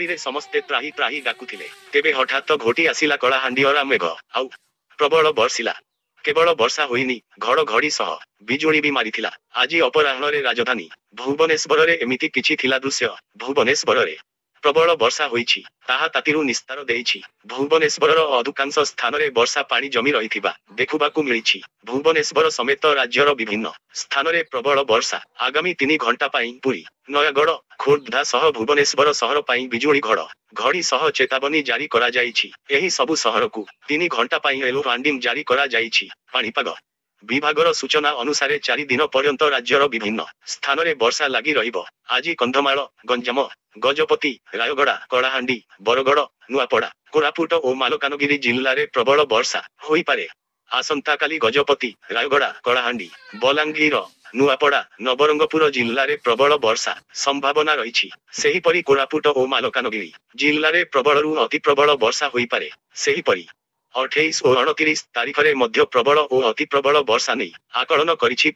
ପୁରୀରେ ସମସ୍ତେ ତ୍ରାହି ତ୍ରାହି ଡାକୁଥିଲେ। ତେବେ ହଠାତ୍ ଘୋଟି ଆସିଲା କଳାହାଣ୍ଡିର ମେଘ। ଆଉ ପ୍ରବଳ ବର୍ଷିଲା। କେବଳ ବର୍ଷା ହୋଇନି, ଘଡ଼ଘଡ଼ି ସହ ବିଜୁଳି ବି ମାରିଥିଲା। ଆଜି ଅପରାହ୍ନରେ ରାଜଧାନୀ ଭୁବନେଶ୍ୱରରେ ଏମିତି କିଛି ଥିଲା ଦୃଶ୍ୟ। ଭୁବନେଶ୍ୱରରେ ପ୍ରବଳ ବର୍ଷା ହୋଇଛି, ତାହା ତାତିରୁ ନିସ୍ତାର ଦେଇଛି। ଭୁବନେଶ୍ୱରର ଅଧିକାଂଶ ସ୍ଥାନରେ ବର୍ଷା ପାଣି ଜମି ରହିଥିବା ଦେଖିବାକୁ ମିଳିଛି। ଭୁବନେଶ୍ୱର ସମେତ ରାଜ୍ୟର ବିଭିନ୍ନ ସ୍ଥାନରେ ପ୍ରବଳ ବର୍ଷା। ଆଗାମୀ 3 ଘଣ୍ଟା ପାଇଁ ପୁରୀ, ନୟାଗଡ଼, ଖୋର୍ଦ୍ଧା ସହ ଭୁବନେଶ୍ୱର ସହର ପାଇଁ ବିଜୁଳି ଘଡ଼ି ସହ ଚେତାବନୀ ଜାରି କରାଯାଇଛି। ଏହି ସବୁ ସହରକୁ 3 ଘଣ୍ଟା ପାଇଁ ୟେଲୋ ୱାର୍ଣ୍ଣିଂ ଜାରି କରାଯାଇଛି। ପାଣିପାଗ ବିଭାଗର ସୂଚନା ଅନୁସାରେ 4 ଦିନ ପର୍ଯ୍ୟନ୍ତ ରାଜ୍ୟର ବିଭିନ୍ନ ସ୍ଥାନରେ ବର୍ଷା ଲାଗି ରହିବ। ଆଜି କନ୍ଧମାଳ, ଗଞ୍ଜାମ, ଗଜପତି, ରାୟଗଡ଼ା, କଳାହାଣ୍ଡି, ବରଗଡ଼, ନୂଆପଡ଼ା, କୋରାପୁଟ ଓ ମାଲକାନଗିରି ଜିଲ୍ଲାରେ ପ୍ରବଳ ବର୍ଷା ହୋଇପାରେ। ଆସନ୍ତାକାଲି ଗଜପତି, ରାୟଗଡ଼ା, କଳାହାଣ୍ଡି, ବଲାଙ୍ଗୀର, ନୂଆପଡ଼ା, ନବରଙ୍ଗପୁର ଜିଲ୍ଲାରେ ପ୍ରବଳ ବର୍ଷା ସମ୍ଭାବନା ରହିଛି। ସେହିପରି କୋରାପୁଟ ଓ ମାଲକାନଗିରି ଜିଲ୍ଲାରେ ପ୍ରବଳରୁ ଅତି ପ୍ରବଳ ବର୍ଷା ହୋଇପାରେ। ସେହିପରି 28 ଓ 29 ତାରିଖରେ ମଧ୍ୟ ପ୍ରବଳ ଓ ଅତି ପ୍ରବଳ ବର୍ଷା ନେଇ ଆକଳନ କରିଛି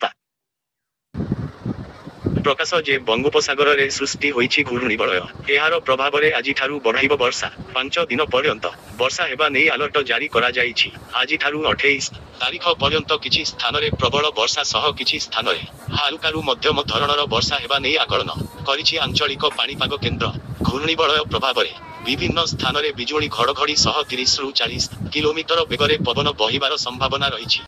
ପ୍ରକାଶ ଯେ ବଙ୍ଗୋପସାଗରରେ ସୃଷ୍ଟି ହୋଇଛି ଘୂର୍ଣ୍ଣିବଳୟ। ଏହାର ପ୍ରଭାବରେ ଆଜିଠାରୁ ବଢ଼ାଇବ ବର୍ଷା। 5 ଦିନ ପର୍ଯ୍ୟନ୍ତ ବର୍ଷା ହେବା ନେଇ ଆଲର୍ଟ ଜାରି କରାଯାଇଛି। ଆଜିଠାରୁ 28 ତାରିଖ ପର୍ଯ୍ୟନ୍ତ କିଛି ସ୍ଥାନରେ ପ୍ରବଳ ବର୍ଷା ସହ କିଛି ସ୍ଥାନରେ ହାଲକାରୁ ମଧ୍ୟମ ଧରଣର ବର୍ଷା ହେବା ନେଇ ଆକଳନ କରିଛି ଆଞ୍ଚଳିକ ପାଣିପାଗ କେନ୍ଦ୍ର। ଘୂର୍ଣ୍ଣିବଳୟ ପ୍ରଭାବରେ ବିଭିନ୍ନ ସ୍ଥାନରେ ବିଜୁଳି ଘଡ଼ଘଡ଼ି ସହ 30ରୁ 40 କିଲୋମିଟର ବେଗରେ ପବନ ବହିବାର ସମ୍ଭାବନା ରହିଛି।